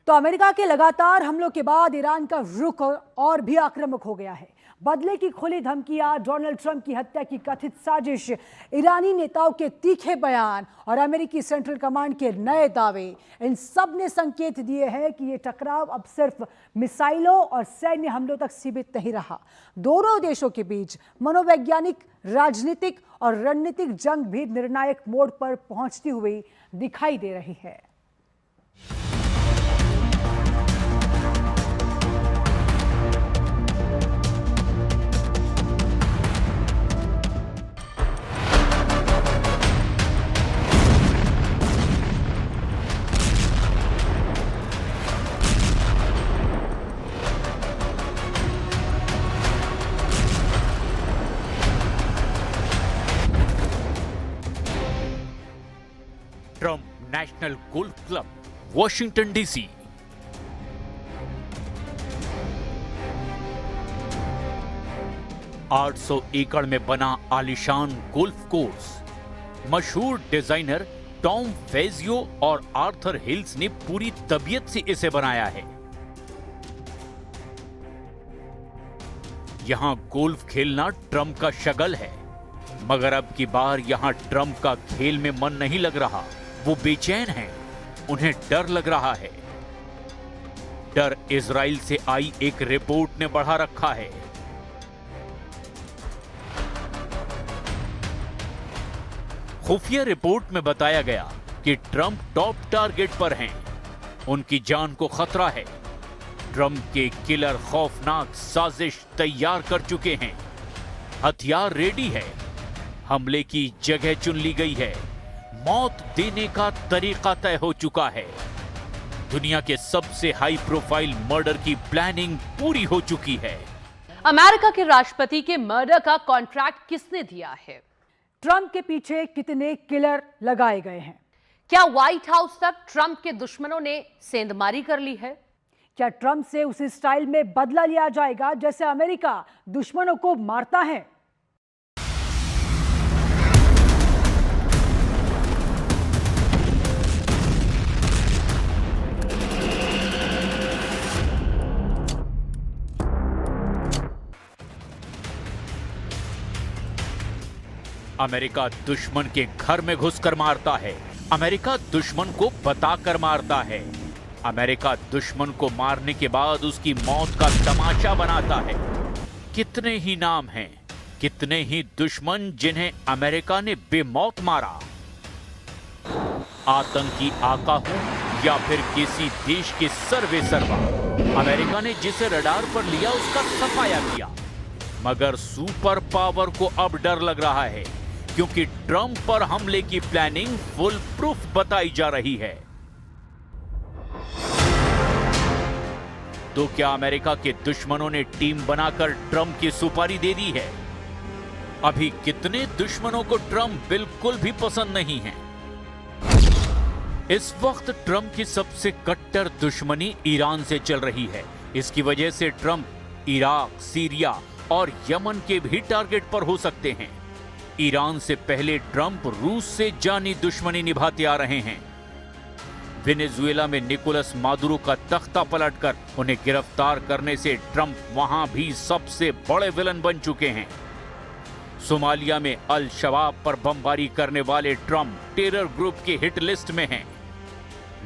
तो अमेरिका के लगातार हमलों के बाद ईरान का रुख और भी आक्रामक हो गया है। बदले की खुली धमकियां, डोनाल्ड ट्रंप की हत्या की कथित साजिश, ईरानी नेताओं के तीखे बयान और अमेरिकी सेंट्रल कमांड के नए दावे, इन सब ने संकेत दिए हैं कि ये टकराव अब सिर्फ मिसाइलों और सैन्य हमलों तक सीमित नहीं रहा। दोनों देशों के बीच मनोवैज्ञानिक, राजनीतिक और रणनीतिक जंग भी निर्णायक मोड़ पर पहुंचती हुई दिखाई दे रही है। Trump national golf club, Washington DC. $800 एकड़ में बना आलीशान गोल्फ कोर्स। मशहूर डिजाइनर टॉम फेजियो और आर्थर हिल्स ने पूरी तबीयत से इसे बनाया है। यहां गोल्फ खेलना ट्रंप का शगल है, मगर अब की बार यहां ट्रंप का खेल में मन नहीं लग रहा। वो बेचैन हैं, उन्हें डर लग रहा है। डर इजराइल से आई एक रिपोर्ट ने बढ़ा रखा है। खुफिया रिपोर्ट में बताया गया कि ट्रंप टॉप टारगेट पर हैं, उनकी जान को खतरा है। ट्रंप के किलर खौफनाक साजिश तैयार कर चुके हैं, हथियार रेडी है, हमले की जगह चुन ली गई है, मौत देने का तरीका तय हो चुका है। दुनिया के सबसे हाई प्रोफाइल मर्डर की प्लानिंग पूरी हो चुकी है। अमेरिका के राष्ट्रपति के मर्डर का कॉन्ट्रैक्ट किसने दिया है? ट्रंप के पीछे कितने किलर लगाए गए हैं? क्या व्हाइट हाउस तक ट्रंप के दुश्मनों ने सेंधमारी कर ली है? क्या ट्रंप से उसी स्टाइल में बदला लिया जाएगा जैसे अमेरिका दुश्मनों को मारता है? अमेरिका दुश्मन के घर में घुसकर मारता है, अमेरिका दुश्मन को बताकर मारता है, अमेरिका दुश्मन को मारने के बाद उसकी मौत का तमाशा बनाता है। कितने ही नाम हैं, कितने ही दुश्मन जिन्हें अमेरिका ने बेमौत मारा। आतंकी आका हो या फिर किसी देश के सर्वे सर्वा, अमेरिका ने जिसे रडार पर लिया उसका सफाया किया। मगर सुपर पावर को अब डर लग रहा है, क्योंकि ट्रंप पर हमले की प्लानिंग फुल प्रूफ बताई जा रही है। तो क्या अमेरिका के दुश्मनों ने टीम बनाकर ट्रंप की सुपारी दे दी है? अभी कितने दुश्मनों को ट्रंप बिल्कुल भी पसंद नहीं है। इस वक्त ट्रंप की सबसे कट्टर दुश्मनी ईरान से चल रही है। इसकी वजह से ट्रंप इराक, सीरिया और यमन के भी टारगेट पर हो सकते हैं। ईरान से पहले ट्रंप रूस से जानी दुश्मनी निभाते आ रहे हैं। वेनेजुएला में निकोलस मादुरो का तख्ता पलटकर उन्हें गिरफ्तार करने से ट्रंप वहां भी सबसे बड़े विलन बन चुके हैं। सोमालिया में अल शबाब पर बमबारी करने वाले ट्रंप टेरर ग्रुप के हिट लिस्ट में हैं।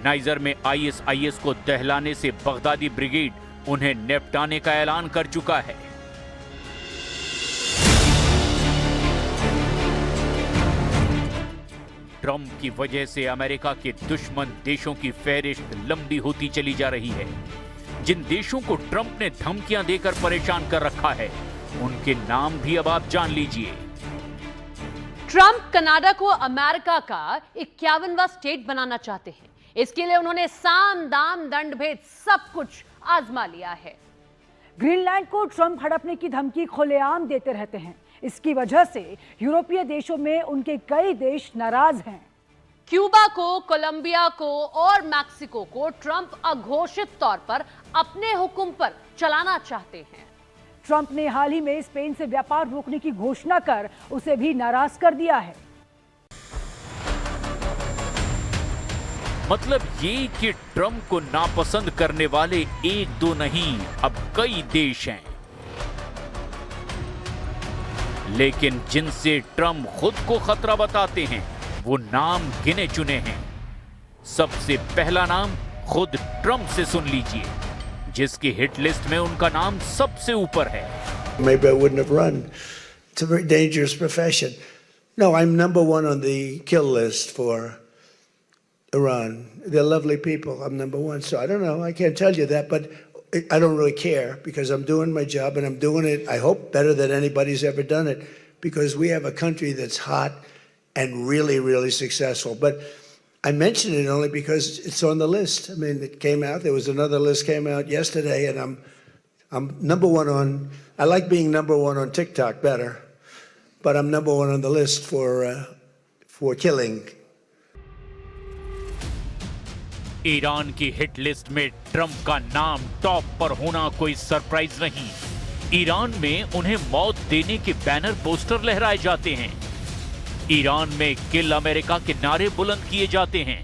नाइजर में आईएसआईएस को दहलाने से बगदादी ब्रिगेड उन्हें निपटाने का ऐलान कर चुका है। ट्रंप की वजह से अमेरिका के दुश्मन देशों की फहरिस्त लंबी होती चली जा रही है। जिन देशों को ट्रंप ने धमकियां देकर परेशान कर रखा है, उनके नाम भी अब आप जान लीजिए। ट्रंप कनाडा को अमेरिका का 51वां स्टेट बनाना चाहते हैं। इसके लिए उन्होंने साम दाम दंड भेद सब कुछ आजमा लिया है। ग्रीनलैंड को ट्रंप हड़पने की धमकी खुलेआम देते रहते हैं। इसकी वजह से यूरोपीय देशों में उनके कई देश नाराज हैं। क्यूबा को, कोलंबिया को और मैक्सिको को ट्रंप अघोषित तौर पर अपने हुक्म पर चलाना चाहते हैं। ट्रंप ने हाल ही में स्पेन से व्यापार रोकने की घोषणा कर उसे भी नाराज कर दिया है। मतलब ये कि ट्रंप को नापसंद करने वाले एक दो नहीं, अब कई देश हैं। लेकिन जिनसे ट्रंप खुद को खतरा बताते हैं वो नाम गिने चुने हैं। सबसे पहला नाम खुद ट्रंप से सुन लीजिए, जिसकी हिट लिस्ट में उनका नाम सबसे ऊपर है। Maybe I wouldn't have run. It's a very dangerous profession. No, I'm number one on the kill list for Iran. They're lovely people. I'm number one. So I don't know. I can't tell you that, but I don't really care because I'm doing my job and I'm doing it, I hope, better than anybody's ever done it, because we have a country that's hot and really, really successful. But I mention it only because it's on the list. I mean, it came out. There was another list came out yesterday, and I'm number one on. I like being number one on TikTok better, but I'm number one on the list for killing. Iran की hit list में Trump का नाम top पर होना कोई surprise नहीं। Iran में उन्हें मौत देने के बैनर पोस्टर लहराए जाते हैं। ईरान में किल अमेरिका के नारे बुलंद किए जाते हैं।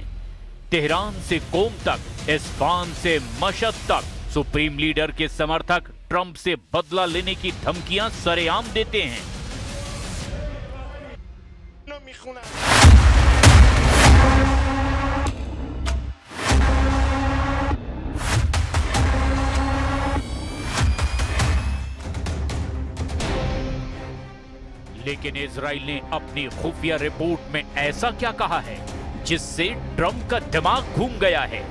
तेहरान से कोम तक, इस्फान से मशहद तक सुप्रीम लीडर के समर्थक ट्रंप से बदला लेने की धमकियां सरेआम देते हैं। लेकिन इजराइल ने अपनी खुफिया रिपोर्ट में ऐसा क्या कहा है जिससे ट्रंप का दिमाग घूम गया है?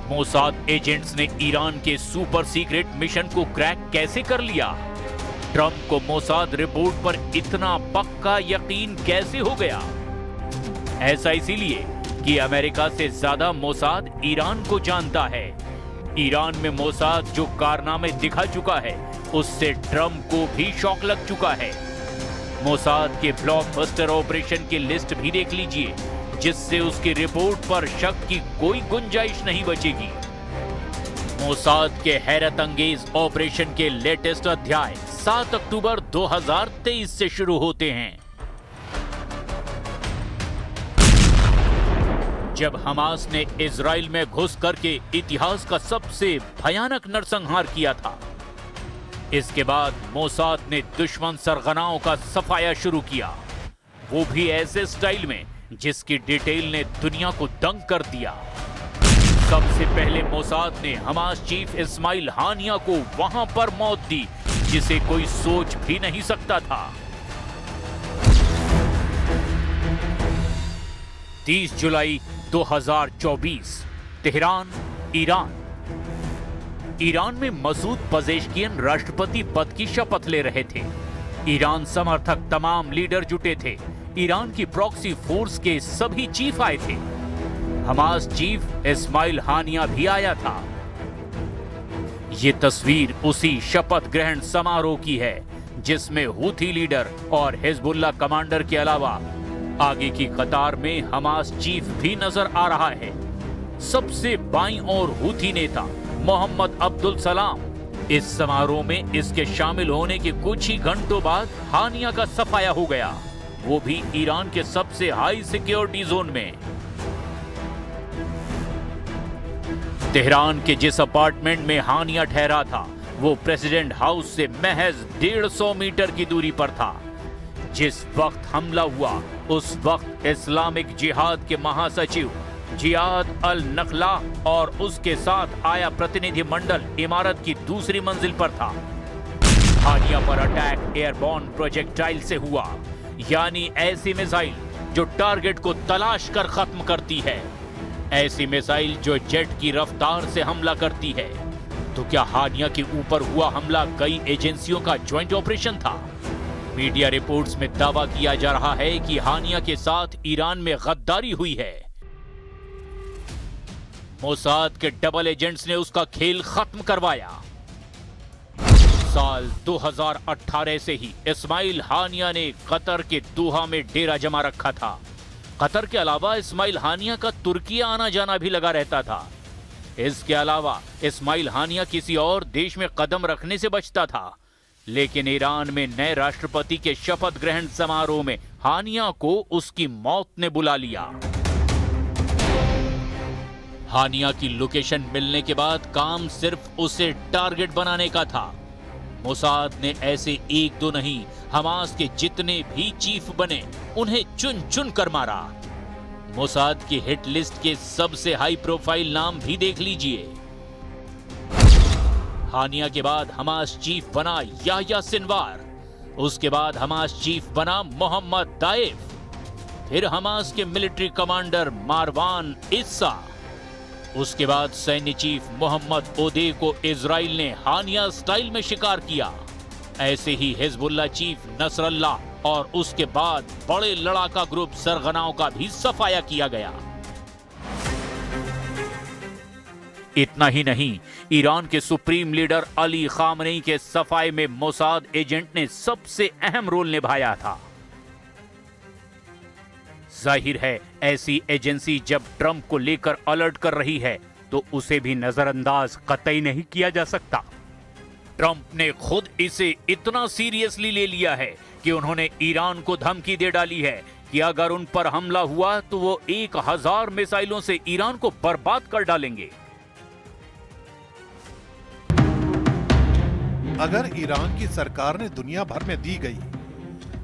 मोसाद एजेंट्स ने ईरान के सुपर सीक्रेट मिशन को क्रैक कैसे कर लिया? ट्रंप को मोसाद रिपोर्ट पर इतना पक्का यकीन कैसे हो गया? ऐसा इसीलिए कि अमेरिका से ज्यादा मोसाद ईरान को जानता है। ईरान में मोसाद जो कारनामे दिखा चुका है, उससे ट्रंप को भी शॉक लग चुका है। मोसाद के ब्लॉकबस्टर ऑपरेशन की लिस्ट भी देख लीजिए, जिससे उसकी रिपोर्ट पर शक की कोई गुंजाइश नहीं बचेगी। मोसाद के हैरत अंगेज ऑपरेशन के लेटेस्ट अध्याय 7 अक्टूबर 2023 से शुरू होते हैं, जब हमास ने इजराइल में घुस करके इतिहास का सबसे भयानक नरसंहार किया था। इसके बाद मोसाद ने दुश्मन सरगनाओं का सफाया शुरू किया, वो भी ऐसे स्टाइल में जिसकी डिटेल ने दुनिया को दंग कर दिया। सबसे पहले मोसाद ने हमास चीफ इस्माइल हानिया को वहां पर मौत दी, जिसे कोई सोच भी नहीं सकता था। 30 जुलाई 2024, तेहरान, ईरान। ईरान में मसूद पजेश्कियन राष्ट्रपति पद की शपथ ले रहे थे। ईरान समर्थक तमाम लीडर जुटे थे। ईरान की प्रॉक्सी फोर्स के सभी चीफ आए थे। हमास चीफ इस्माइल हानिया भी आया था। ये तस्वीर उसी शपथ ग्रहण समारोह की है, जिसमें हूथी लीडर और हिजबुल्लाह कमांडर के अलावा आगे की कतार में हमास चीफ भी नजर आ रहा है। सबसे बाईं ओर हूथी नेता मोहम्मद अब्दुल सलाम। इस समारोह में इसके शामिल होने के कुछ ही घंटों बाद हानिया का सफाया हो गया, वो भी ईरान के सबसे हाई सिक्योरिटी जोन में। तेहरान के जिस अपार्टमेंट में हानिया ठहरा था, वो प्रेसिडेंट हाउस से महज 150 मीटर की दूरी पर था। जिस वक्त हमला हुआ, उस वक्त इस्लामिक जिहाद के महासचिव जियाद अल नखला और उसके साथ आया प्रतिनिधि मंडल इमारत की दूसरी मंजिल पर था। हानिया पर अटैक एयरबॉर्न प्रोजेक्टाइल से हुआ, यानी ऐसी मिसाइल जो टारगेट को तलाश कर खत्म करती है, ऐसी मिसाइल जो जेट की रफ्तार से हमला करती है। तो क्या हानिया के ऊपर हुआ हमला कई एजेंसियों का ज्वाइंट ऑपरेशन था? मीडिया रिपोर्ट्स में दावा किया जा रहा है कि हानिया के साथ ईरान में गद्दारी हुई है। मोसाद के डबल एजेंट्स ने उसका खेल खत्म करवाया। साल 2018 से ही इस्माइल हानिया ने कतर के दोहा में डेरा जमा रखा था। कतर के अलावा इस्माइल हानिया का तुर्की आना जाना भी लगा रहता था। इसके अलावा इस्माइल हानिया किसी और देश में कदम रखने से बचता था, लेकिन ईरान में नए राष्ट्रपति के शपथ ग्रहण समारोह में हानिया को उसकी मौत ने बुला लिया। हानिया की लोकेशन मिलने के बाद काम सिर्फ उसे टारगेट बनाने का था। मोसाद ने ऐसे एक दो नहीं, हमास के जितने भी चीफ बने उन्हें चुन चुन कर मारा। मोसाद की हिट लिस्ट के सबसे हाई प्रोफाइल नाम भी देख लीजिए। हानिया के बाद हमास चीफ बना याह्या सिनवार, उसके बाद हमास चीफ बना मोहम्मद दाइफ, फिर हमास के मिलिट्री कमांडर मारवान इस्सा, उसके बाद सैन्य चीफ मोहम्मद ओदे को इजराइल ने हानिया स्टाइल में शिकार किया। ऐसे ही हिजबुल्लाह चीफ नसरल्लाह और उसके बाद बड़े लड़ाका ग्रुप सरगनाओं का भी सफाया किया गया। इतना ही नहीं, ईरान के सुप्रीम लीडर अली खामनेई के सफाए में मोसाद एजेंट ने सबसे अहम रोल निभाया था। जाहिर है, ऐसी एजेंसी जब ट्रंप को लेकर अलर्ट कर रही है तो उसे भी नजरअंदाज कतई नहीं किया जा सकता। ट्रंप ने खुद इसे इतना सीरियसली ले लिया है कि उन्होंने ईरान को धमकी दे डाली है कि अगर उन पर हमला हुआ तो वो 1000 मिसाइलों से ईरान को बर्बाद कर डालेंगे। अगर ईरान की सरकार ने दुनिया भर में दी गई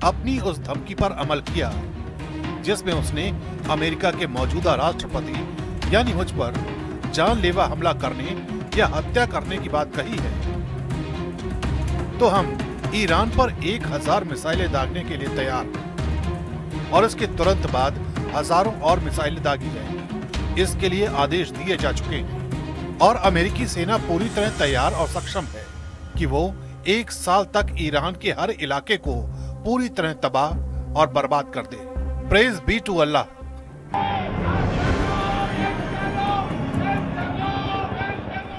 अपनी उस धमकी पर अमल किया जिसमें उसने अमेरिका के मौजूदा राष्ट्रपति यानी मुझ पर जानलेवा हमला करने या हत्या करने की बात कही है, तो हम ईरान पर 1000 मिसाइलें दागने के लिए तैयार हैं और इसके तुरंत बाद हजारों और मिसाइलें दागी जाएंगी। इसके लिए आदेश दिए जा चुके हैं और अमेरिकी सेना पूरी तरह तैयार और सक्षम है कि वो 1 साल तक ईरान के हर इलाके को पूरी तरह तबाह और बर्बाद कर दे। Praise be to Allah.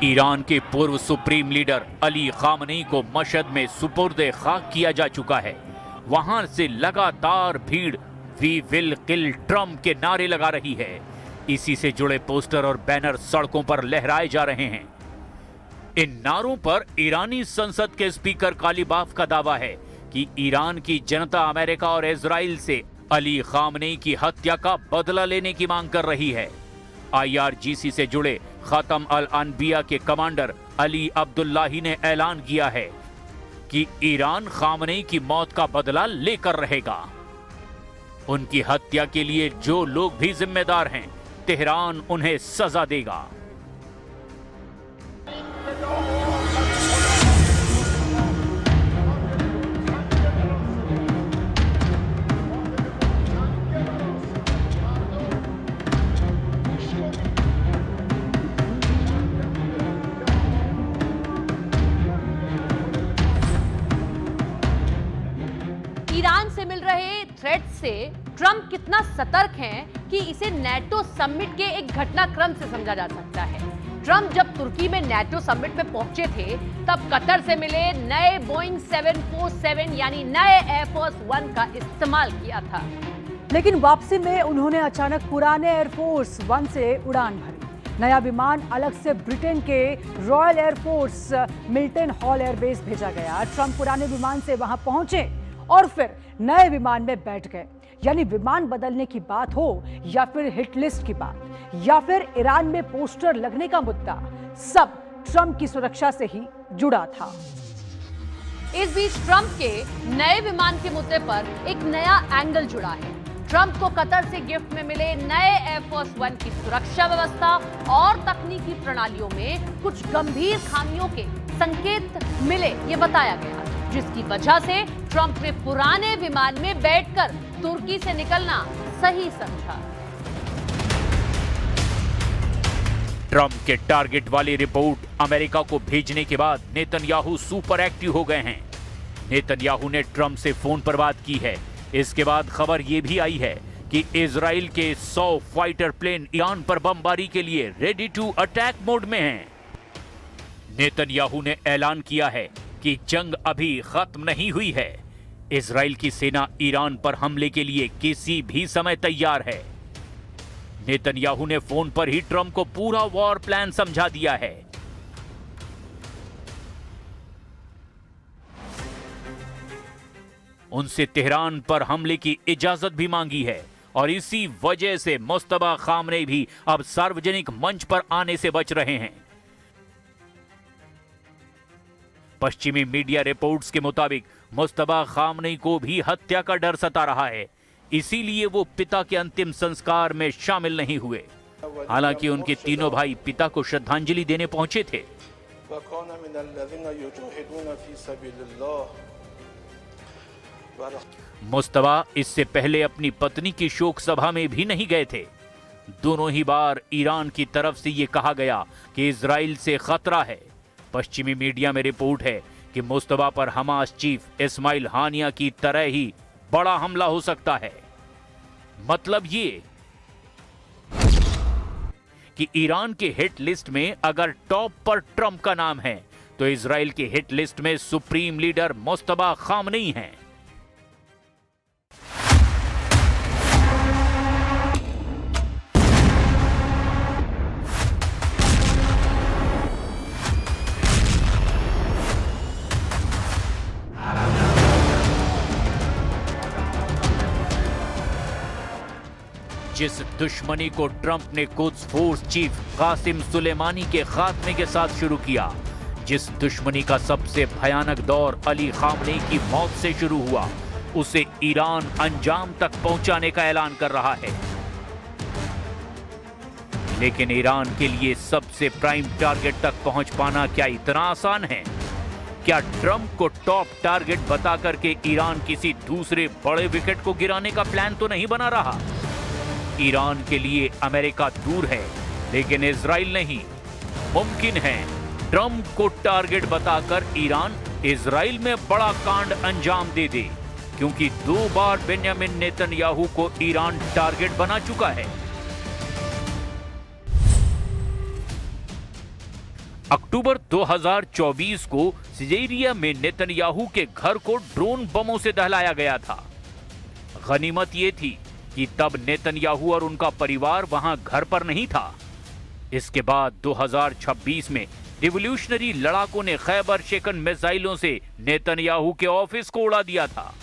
Iran के पूर्व सुप्रीम लीडर अली खामनेई को मशहद में सुपुर्दे खाक किया जा चुका है। वहां से लगातार भीड़ वी विल किल ट्रम्प के नारे लगा रही है। इसी से जुड़े पोस्टर और बैनर सड़कों पर लहराए जा रहे हैं। इन नारों पर ईरानी संसद के स्पीकर कालीबाफ का दावा है कि ईरान की जनता अमेरिका और इजराइल से अली खामनेई की हत्या का बदला लेने की मांग कर रही है। IRGC से जुड़े खत्म अल अनबिया के कमांडर अली अब्दुल्लाही ने ऐलान किया है कि ईरान खामनेई की मौत का बदला लेकर रहेगा। उनकी हत्या के लिए जो लोग भी जिम्मेदार हैं, तेहरान उन्हें सजा देगा। ईरान से मिल रहे थ्रेट से ट्रंप कितना सतर्क हैं कि इसे नेटो समिट के एक घटनाक्रम से समझा जा सकता है। ट्रंप जब तुर्की में नेटो समिट में पहुंचे थे तब कतर से मिले नए बोइंग 747 यानी नए एयरफोर्स 1 का इस्तेमाल किया था। लेकिन वापसी में उन्होंने अचानक पुराने एयरफोर्स 1 से उड़ान भरी। नया विमान अलग से ब्रिटेन के royal air force Milton hall airbase भेजा गया। ट्रंप पुराने विमान से वहां पहुंचे और फिर नए विमान में बैठ गए। यानी विमान बदलने की बात हो या फिर हिट लिस्ट की बात या फिर ईरान में पोस्टर लगने का मुद्दा, सब ट्रंप की सुरक्षा से ही जुड़ा था। इस बीच ट्रंप के नए विमान के मुद्दे पर एक नया एंगल जुड़ा है। ट्रंप को कतर से गिफ्ट में मिले नए एयरफोर्स 1 की सुरक्षा व्यवस्था और तकनीकी प्रणालियों में कुछ गंभीर खामियों के संकेत मिले, ये बताया गया, जिसकी वजह से ट्रंप ने पुराने विमान में बैठकर तुर्की से निकलना सही समझा। ट्रंप के टारगेट वाली रिपोर्ट अमेरिका को भेजने के बाद नेतन्याहू सुपर एक्टिव हो गए हैं। नेतन्याहू ने ट्रंप से फोन पर बात की है। इसके बाद खबर यह भी आई है कि इजराइल के 100 फाइटर प्लेन ईरान पर बमबारी के लिए रेडी टू अटैक मोड में हैं। नेतन्याहू ने ऐलान किया है कि जंग अभी खत्म नहीं हुई है। इजराइल की सेना ईरान पर हमले के लिए किसी भी समय तैयार है। नेतन्याहू ने फोन पर ही ट्रंप को पूरा वॉर प्लान समझा दिया है। उनसे तेहरान पर हमले की इजाजत भी मांगी है और इसी वजह से मुस्तफा खामनेई भी अब सार्वजनिक मंच पर आने से बच रहे हैं। पश्चिमी मीडिया रिपोर्ट्स के मुताबिक मुस्तफा खामनेई को भी हत्या का डर सता रहा है, इसीलिए वो पिता के अंतिम संस्कार में शामिल नहीं हुए। हालांकि उनके तीनों भाई पिता को श्रद्धांजलि देने पहुंचे थे। मुस्तफा इससे पहले अपनी पत्नी की शोक सभा में भी नहीं गए थे। दोनों ही बार ईरान की तरफ से यह कहा गया कि इजराइल से खतरा है। पश्चिमी मीडिया में रिपोर्ट है कि मुस्तफा पर हमास चीफ इस्माइल हानिया की तरह ही बड़ा हमला हो सकता है। मतलब ये कि ईरान के हिट लिस्ट में अगर टॉप पर ट्रंप का नाम है तो इजराइल के हिट लिस्ट में सुप्रीम लीडर मुस्तफा खामनेई हैं। जिस दुश्मनी को ट्रंप ने Quds force chief Qasem Soleimani के खात्मे के साथ शुरू किया, जिस दुश्मनी का सबसे भयानक दौर अली खामनेई की मौत से शुरू हुआ, उसे ईरान अंजाम तक पहुंचाने का ऐलान कर रहा है। लेकिन ईरान के लिए सबसे प्राइम टारगेट तक पहुंच पाना क्या इतना आसान है? क्या ट्रंप को टॉप टारगेट बता करके ईरान किसी दूसरे बड़े विकेट को गिराने का प्लान तो नहीं बना रहा? ईरान के लिए अमेरिका दूर है, लेकिन इजराइल नहीं। मुमकिन है ट्रंप को टारगेट बताकर ईरान इजराइल में बड़ा कांड अंजाम दे दे, क्योंकि 2 बार बेंजामिन नेतन्याहू को ईरान टारगेट बना चुका है। अक्टूबर 2024 को सिजेरिया में नेतन्याहू के घर को ड्रोन बमों से दहलाया गया था। गनीमत यह थी कि तब नेतन्याहू और उनका परिवार वहां घर पर नहीं था। इसके बाद 2026 में रिवॉल्यूशनरी लड़ाकों ने खैबर शेकन मिसाइलों से नेतन्याहू के ऑफिस को उड़ा दिया था।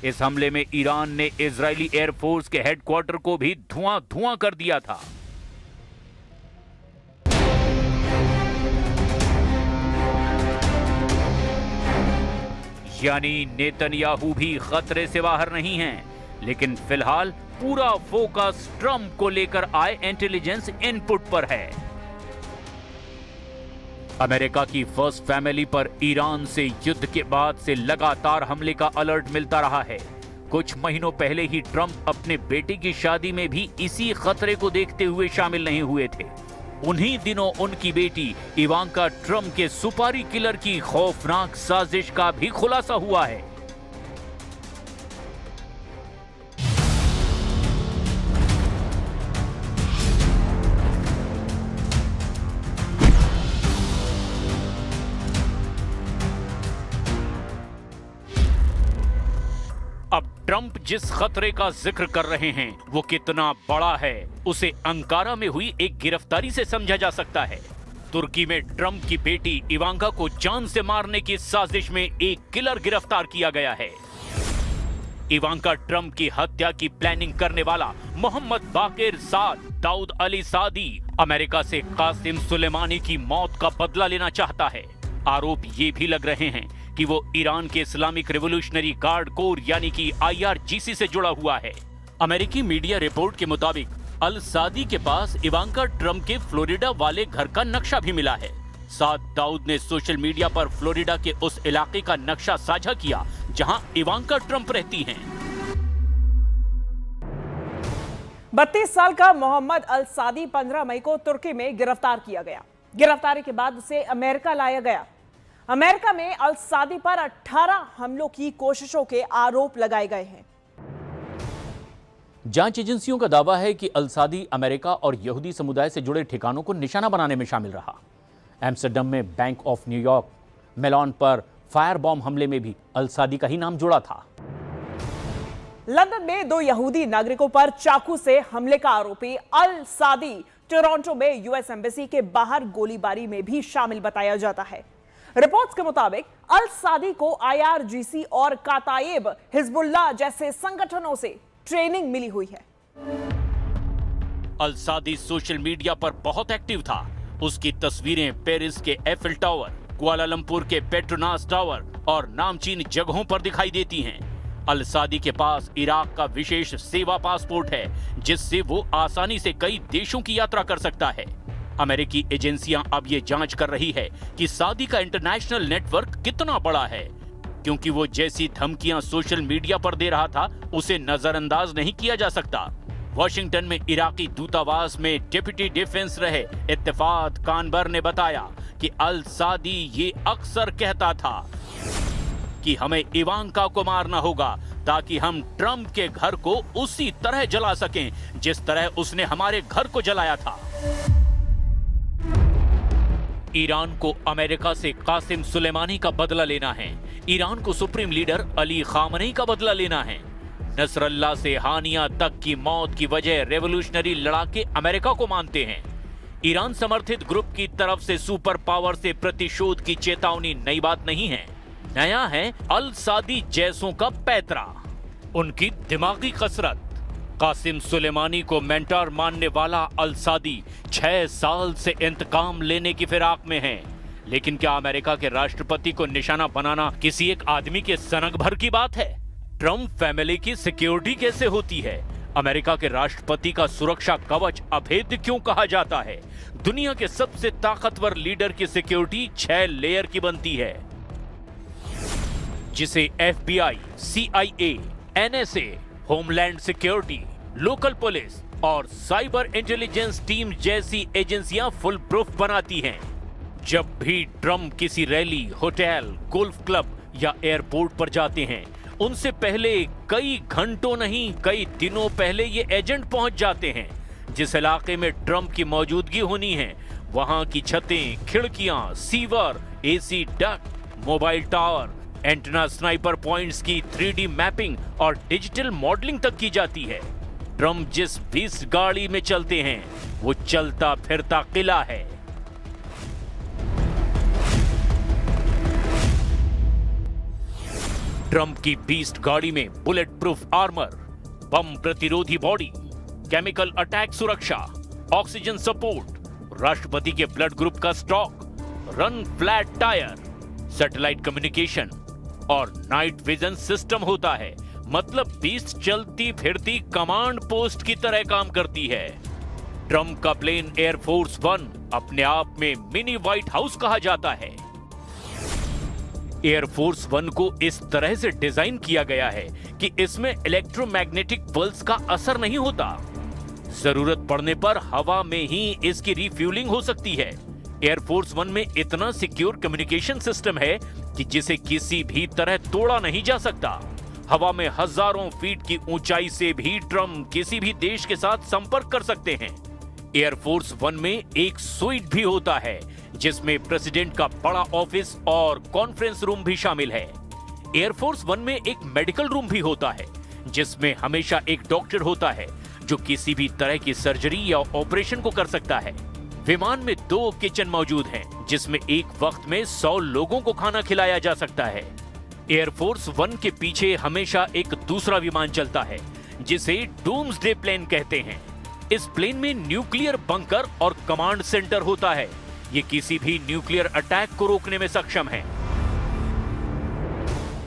इस हमले में ईरान ने इजरायली एयरफोर्स के हेडक्वार्टर को भी धुआं-धुआं कर दिया था। यानी नेतन्याहू भी खतरे से बाहर नहीं हैं, लेकिन फिलहाल पूरा फोकस ट्रंप को लेकर आए इंटेलिजेंस इनपुट पर है। अमेरिका की फर्स्ट फैमिली पर ईरान से युद्ध के बाद से लगातार हमले का अलर्ट मिलता रहा है। कुछ महीनों पहले ही ट्रंप अपने बेटे की शादी में भी इसी खतरे को देखते हुए शामिल नहीं हुए थे। उन्हीं दिनों उनकी बेटी इवांका ट्रंप के सुपारी किलर की खौफनाक साजिश का भी खुलासा हुआ है। अब ट्रंप जिस खतरे का जिक्र कर रहे हैं वो कितना बड़ा है, उसे अंकारा में हुई एक गिरफ्तारी से समझा जा सकता है। तुर्की में ट्रंप की बेटी इवांका को जान से मारने की साजिश में एक किलर गिरफ्तार किया गया है। इवांका ट्रंप की हत्या की प्लानिंग करने वाला मोहम्मद बाकिर साद दाऊद अली सादी अमेरिका से कासिम सुलेमानी की मौत का बदला लेना चाहता है। आरोप ये भी लग रहे हैं कि वो ईरान के इस्लामिक रिवॉल्यूशनरी गार्ड कोर यानी कि IRGC से जुड़ा हुआ है। अमेरिकी मीडिया रिपोर्ट के मुताबिक अल सादी के पास इवांका ट्रंप के फ्लोरिडा वाले घर का नक्शा भी मिला है। साद दाऊद ने सोशल मीडिया पर फ्लोरिडा के उस इलाके का नक्शा साझा किया जहां इवांका ट्रंप रहती हैं। 32 साल का मोहम्मद अल सादी 15 मई को तुर्की में गिरफ्तार किया गया। गिरफ्तारी के बाद उसे अमेरिका लाया गया। अमेरिका में अल सादी पर 18 हमलों की कोशिशों के आरोप लगाए गए हैं। जांच एजेंसियों का दावा है कि अल सादी अमेरिका और यहूदी समुदाय से जुड़े ठिकानों को निशाना बनाने में शामिल रहा। एम्स्टर्डम में बैंक ऑफ न्यूयॉर्क मेलॉन पर फायर बॉम्ब हमले में भी अल सादी का ही नाम जुड़ा था। लंदन में 2 यहूदी नागरिकों पर चाकू से हमले का आरोपी अल सादी टोरंटो में यूएस एम्बेसी के बाहर गोलीबारी में भी शामिल बताया जाता है। रिपोर्ट्स के मुताबिक अल सादी को IRGC और कातायब हिजबुल्लाह जैसे संगठनों से ट्रेनिंग मिली हुई है। अल सादी सोशल मीडिया पर बहुत एक्टिव था। उसकी तस्वीरें पेरिस के एफिल टावर, कुआलालंपुर के पेट्रोनास टावर और नामचीन जगहों पर दिखाई देती हैं। अल सादी के पास इराक का विशेष सेवा पासपोर्ट है, जिससे वो आसानी से कई देशों की यात्रा कर सकता है। अमेरिकी एजेंसियां अब ये जांच कर रही है कि सादी का इंटरनेशनल नेटवर्क कितना बड़ा है, क्योंकि वो जैसी धमकियां सोशल मीडिया पर दे रहा था, उसे नजरअंदाज नहीं किया जा सकता। वॉशिंगटन में इराकी दूतावास में डिप्टी डिफेंस रहे इत्तेफाक कानबर ने बताया कि अल सादी ये अक्सर कहता था कि हमें इवांका को मारना होगा ताकि हम ट्रंप के घर को उसी तरह जला सकें जिस तरह उसने हमारे घर को जलाया था। ईरान को अमेरिका से कासिम सुलेमानी का बदला लेना है। ईरान को सुप्रीम लीडर अली खामनेई का बदला लेना है। नसरल्ला से हानिया तक की मौत की वजह रेवोल्यूशनरी लड़ाके अमेरिका को मानते हैं। ईरान समर्थित ग्रुप की तरफ से सुपर पावर से प्रतिशोध की चेतावनी नई बात नहीं है। नया है अल सादी जैसों का पैतरा, उनकी दिमागी कसरत। कासिम सुलेमानी को मेंटर मानने वाला अल सादी 6 साल से इंतकाम लेने की फिराक में है। लेकिन क्या अमेरिका के राष्ट्रपति को निशाना बनाना किसी एक आदमी के सनक भर की बात है? ट्रंप फैमिली की सिक्योरिटी कैसे होती है? अमेरिका के राष्ट्रपति का सुरक्षा कवच अभेद्य क्यों कहा जाता है? दुनिया के सबसे ताकतवर लीडर की सिक्योरिटी 6 लेयर की बनती है, जिसे FBI, CIA, NSA, homeland security, local police और साइबर इंटेलिजेंस टीम जैसी एजेंसियां फुल प्रूफ बनाती हैं। जब भी ट्रंप किसी रैली, होटल, गोल्फ क्लब या एयरपोर्ट पर जाते हैं, उनसे पहले कई घंटों नहीं कई दिनों पहले ये एजेंट पहुंच जाते हैं। जिस इलाके में ट्रंप की मौजूदगी होनी है, वहां की छतें, खिड़कियां, sewer, AC duct, mobile tower, antenna, sniper points की 3D मैपिंग और डिजिटल मॉडलिंग तक की जाती है। ट्रंप जिस बीस्ट गाड़ी में चलते हैं, वो चलता फिरता किला है। ट्रंप की बीस्ट गाड़ी में बुलेट प्रूफ आर्मर, बम प्रतिरोधी बॉडी, केमिकल अटैक सुरक्षा, ऑक्सीजन सपोर्ट, राष्ट्रपति के ब्लड ग्रुप का stock, run flat tyre, satellite communication और नाइट विजन सिस्टम होता है। मतलब बीस्ट चलती फिरती कमांड पोस्ट की तरह काम करती है। ट्रंप का प्लेन एयरफोर्स 1 अपने आप में मिनी व्हाइट हाउस कहा जाता है। एयरफोर्स 1 को इस तरह से डिजाइन किया गया है कि इसमें इलेक्ट्रोमैग्नेटिक पल्स का असर नहीं होता। जरूरत पड़ने पर हवा में ही इसकी रिफ्यूलिंग हो सकती है। एयरफोर्स 1 में इतना सिक्योर कम्युनिकेशन सिस्टम है कि जिसे किसी भी तरह तोड़ा नहीं जा सकता। हवा में हजारों फीट की ऊंचाई से भी ट्रंप किसी भी देश के साथ संपर्क कर सकते हैं। एयरफोर्स 1 में एक स्वीट भी होता है, जिसमें प्रेसिडेंट का बड़ा ऑफिस और कॉन्फ्रेंस रूम भी शामिल है। एयरफोर्स 1 में एक मेडिकल रूम भी होता है, जिसमें हमेशा एक डॉक्टर होता है जो किसी भी तरह की सर्जरी या ऑपरेशन को कर सकता है। विमान में 2 किचन मौजूद हैं, जिसमें एक वक्त में 100 लोगों को खाना खिलाया जा सकता है। एयरफोर्स 1 के पीछे हमेशा एक दूसरा विमान चलता है, जिसे डूम्सडे प्लेन कहते हैं। इस प्लेन में न्यूक्लियर बंकर और कमांड सेंटर होता है। ये किसी भी न्यूक्लियर अटैक को रोकने में सक्षम है।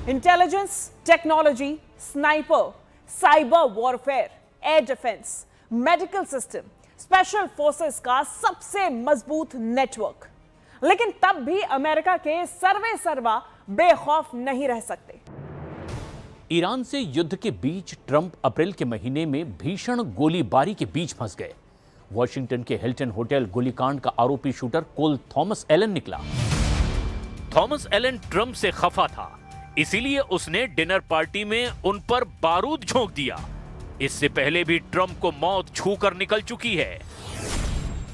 Intelligence, technology, sniper, cyber warfare, air defence, medical system, special forces का सबसे मजबूत नेटवर्क। लेकिन तब भी अमेरिका के सर्वे सर्वा बेखौफ नहीं रह सकते। ईरान से युद्ध के बीच ट्रंप अप्रैल के महीने में भीषण गोलीबारी के बीच फंस गए। वॉशिंगटन के हिल्टन होटल गोलीकांड का आरोपी शूटर कोल थॉमस एलन निकला। थॉमस एलन ट्रंप से खफा था, इसीलिए उसने डिनर पार्टी में उन पर बारूद झोंक दिया। इससे पहले भी ट्रंप को मौत छूकर निकल चुकी है।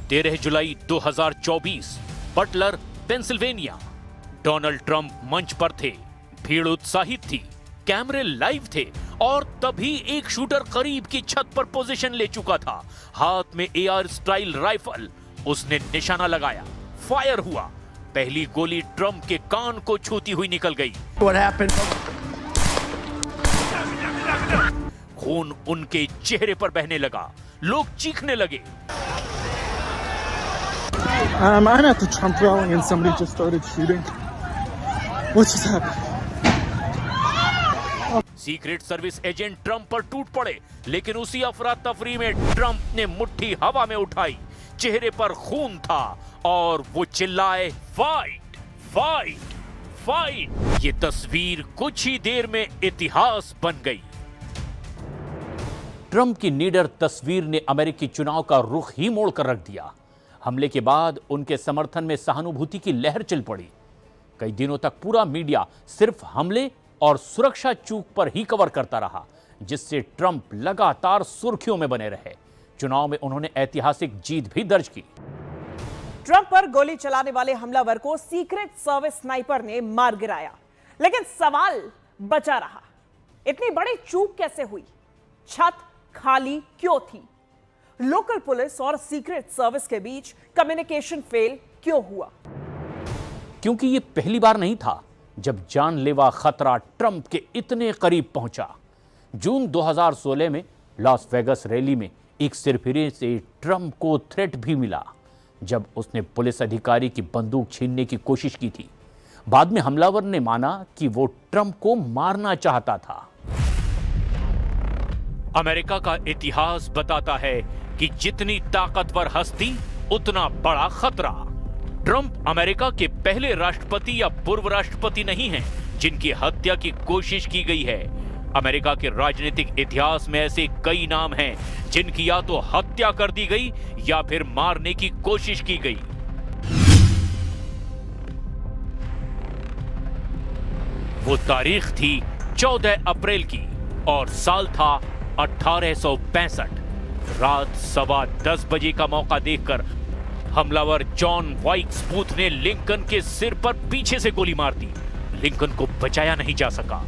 13 जुलाई 2024, बटलर, पेंसिल्वेनिया। डोनाल्ड ट्रंप मंच पर थे, भीड़ उत्साहित थी, कैमरे लाइव थे और तभी एक शूटर करीब की छत पर पोजीशन ले चुका था, हाथ में AR स्टाइल राइफल। उसने निशाना लगाया, फायर हुआ। पहली गोली ट्रंप के कान को छूती हुई निकल गई। खून उनके चेहरे पर बहने लगा। लोग चीखने लगे। I'm at the Trump rally and somebody just started shooting. What just happened? Secret service agent Trump पर टूट पड़े, लेकिन उसी अफरा तफरी में ट्रंप ने मुट्ठी हवा में उठाई। चेहरे पर खून था और वो चिल्लाए, फाइट फाइट फाइट। ये तस्वीर कुछ ही देर में इतिहास बन गई। ट्रंप की निडर तस्वीर ने अमेरिकी चुनाव का रुख ही मोड़ कर रख दिया। हमले के बाद उनके समर्थन में सहानुभूति की लहर चल पड़ी। कई दिनों तक पूरा मीडिया सिर्फ हमले और सुरक्षा चूक पर ही कवर करता रहा, जिससे ट्रंप लगातार सुर्खियों में बने रहे। चुनाव में उन्होंने ऐतिहासिक जीत भी दर्ज की। ट्रंप पर गोली चलाने वाले हमलावर को सीक्रेट सर्विस स्नाइपर ने मार गिराया, लेकिन सवाल बचा रहा, इतनी बड़ी चूक कैसे हुई? छत खाली क्यों थी? लोकल पुलिस और सीक्रेट सर्विस के बीच कम्युनिकेशन फेल क्यों हुआ? क्योंकि ये पहली बार नहीं था जब जानलेवा खतरा ट्रंप के इतने करीब पहुंचा। जून 2016 में लॉस वेगस रैली में एक सिरफिरे से ट्रंप को थ्रेट भी मिला, जब उसने पुलिस अधिकारी की बंदूक छीनने की कोशिश की थी। बाद में हमलावर ने माना कि वो ट्रंप को मारना चाहता था। अमेरिका का इतिहास बताता है कि जितनी ताकतवर हस्ती उतना बड़ा खतरा। ट्रंप अमेरिका के पहले राष्ट्रपति या पूर्व राष्ट्रपति नहीं हैं जिनकी हत्या की कोशिश की गई है। अमेरिका के राजनीतिक इतिहास में ऐसे कई नाम हैं जिनकी या तो हत्या कर दी गई या फिर मारने की कोशिश की गई। वो तारीख थी 14 अप्रैल की और साल था 1865। रात 10:15 बजे का मौका देखकर हमलावर जॉन वाइक्स बूथ ने लिंकन के सिर पर पीछे से गोली मार दी। लिंकन को बचाया नहीं जा सका।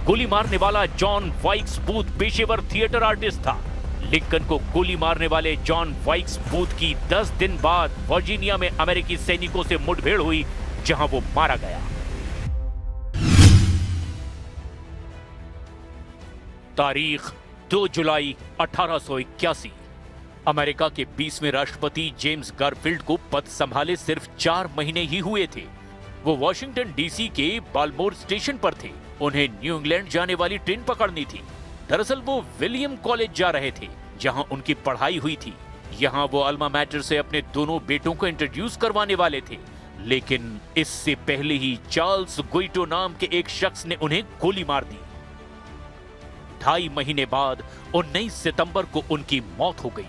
गोली मारने वाला जॉन वाइक्स बूथ पेशेवर थिएटर आर्टिस्ट था। लिंकन को गोली मारने वाले जॉन वाइक्स बूथ की 10 दिन बाद वर्जीनिया में अमेरिकी सैनिकों से मुठभेड़ हुई, जहां वो मारा गया। तारीख 2 जुलाई 1881। अमेरिका के 20वें राष्ट्रपति जेम्स गारफील्ड को पद संभाले सिर्फ 4 महीने ही हुए थे। वो वॉशिंगटन डीसी के बाल्मोर स्टेशन पर थे। उन्हें न्यू इंग्लैंड जाने वाली ट्रेन पकड़नी थी। दरअसल वो विलियम कॉलेज जा रहे थे, जहां उनकी पढ़ाई हुई थी। यहां वो अल्मा मैटर से अपने दोनों बेटों को इंट्रोड्यूस करवाने वाले थे, लेकिन इससे पहले ही चार्ल्स गुइटो नाम के एक शख्स ने उन्हें गोली मार दी। 2.5 महीने बाद 19 सितंबर को उनकी मौत हो गई।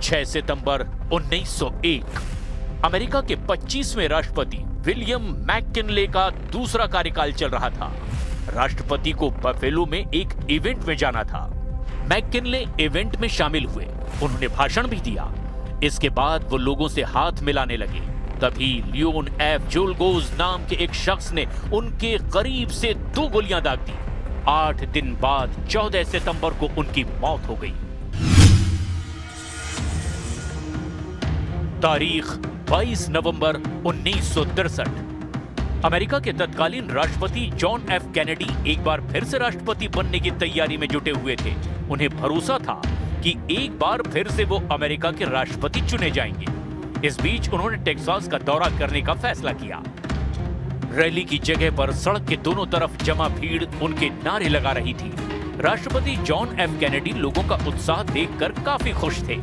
6 सितंबर 1901 अमेरिका के 25वें राष्ट्रपति विलियम मैककिनले का दूसरा कार्यकाल चल रहा था। राष्ट्रपति को बफेलो में एक इवेंट में जाना था। मैककिनले इवेंट में शामिल हुए, उन्होंने भाषण भी दिया। इसके बाद वो लोगों से हाथ मिलाने लगे। तभी लियोन एफ जोलगोज नाम के एक शख्स ने उनके करीब से 2 गोलियां दाग दी। 8 दिन बाद 14 सितंबर को उनकी मौत हो गई। तारीख 22 नवंबर 1963। अमेरिका के तत्कालीन राष्ट्रपति जॉन एफ कैनेडी एक बार फिर से राष्ट्रपति बनने की तैयारी में जुटे हुए थे। उन्हें भरोसा था कि एक बार फिर से वो अमेरिका के राष्ट्रपति चुने जाएंगे। इस बीच उन्होंने टेक्सास का दौरा करने का फैसला किया। रैली की जगह पर सड़क के दोनों तरफ जमा भीड़ उनके नारे लगा रही थी। राष्ट्रपति जॉन एफ कैनेडी लोगों का उत्साह देखकर काफी खुश थे।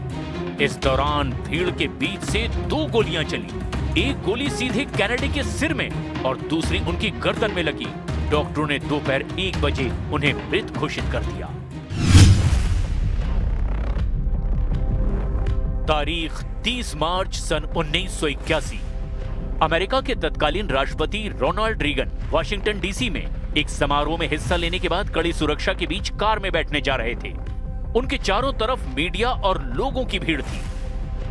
इस दौरान भीड़ के बीच से 2 गोलियां चली। एक गोली सीधे कैनेडी के सिर में और दूसरी उनकी गर्दन में लगी। डॉक्टरों ने दोपहर 1 बजे उन्हें मृत घोषित कर दिया। तारीख 30 मार्च सन 1981। अमेरिका के तत्कालीन राष्ट्रपति रोनाल्ड रीगन वाशिंगटन डीसी में एक समारोह में हिस्सा लेने के बाद कड़ी सुरक्षा के बीच कार में बैठने जा रहे थे। उनके चारों तरफ मीडिया और लोगों की भीड़ थी।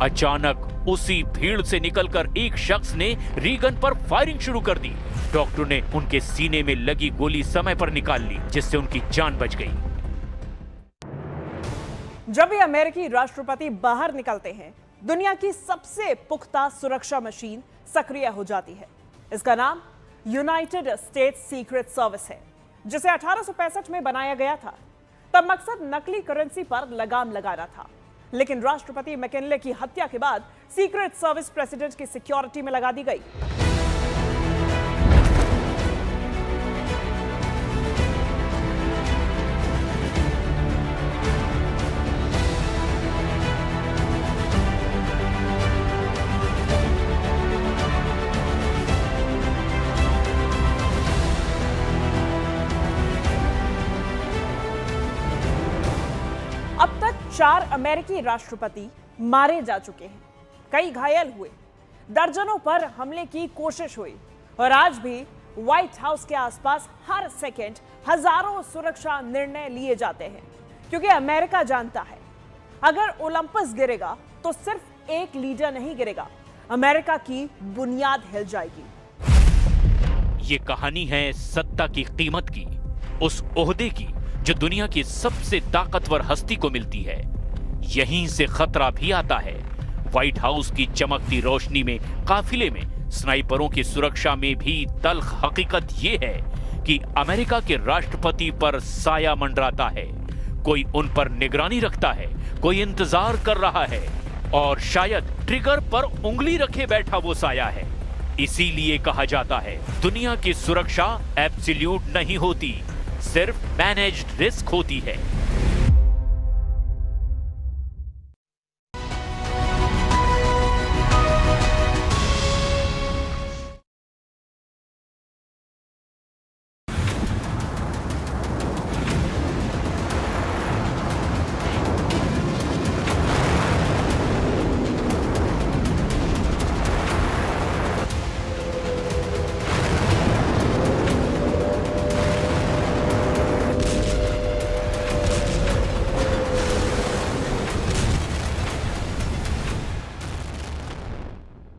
अचानक उसी भीड़ से निकलकर एक शख्स ने रीगन पर फायरिंग शुरू कर दी। डॉक्टर ने उनके सीने में लगी गोली समय पर निकाल ली, जिससे उनकी जान बच गई। जब भी अमेरिकी राष्ट्रपति बाहर निकलते हैं, दुनिया की सबसे पुख्ता सुरक्षा मशीन सक्रिय हो जाती है। इसका नाम यूनाइटेड स्टेट्स सीक्रेट सर्विस है, जिसे 1865 में बनाया गया था। तब मकसद नकली करेंसी पर लगाम लगाना था, लेकिन राष्ट्रपति मैकिनले की हत्या के बाद सीक्रेट सर्विस प्रेसिडेंट की सिक्योरिटी में लगा दी गई। अब तक 4 अमेरिकी राष्ट्रपति मारे जा चुके हैं, कई घायल हुए, दर्जनों पर हमले की कोशिश हुई और आज भी व्हाइट हाउस के आसपास हर सेकंड हजारों सुरक्षा निर्णय लिए जाते हैं, क्योंकि अमेरिका जानता है अगर ओलंपस गिरेगा तो सिर्फ एक लीडर नहीं गिरेगा, अमेरिका की बुनियाद हिल जाएगी। ये कहानी है सत्ता की कीमत की, उस ओहदे की जो दुनिया की सबसे ताकतवर हस्ती को मिलती है। यहीं से खतरा भी आता है। व्हाइट हाउस की चमकती रोशनी में काफिले में स्नाइपरों की सुरक्षा में भी तल्ख हकीकत ये है कि अमेरिका के राष्ट्रपति पर साया मंडराता है। कोई उन पर निगरानी रखता है, कोई इंतजार कर रहा है और शायद ट्रिगर पर उंगली रखे बैठा वो साया है। इसीलिए कहा जाता है दुनिया की सुरक्षा एब्सोल्यूट नहीं होती, सिर्फ मैनेज्ड रिस्क होती है।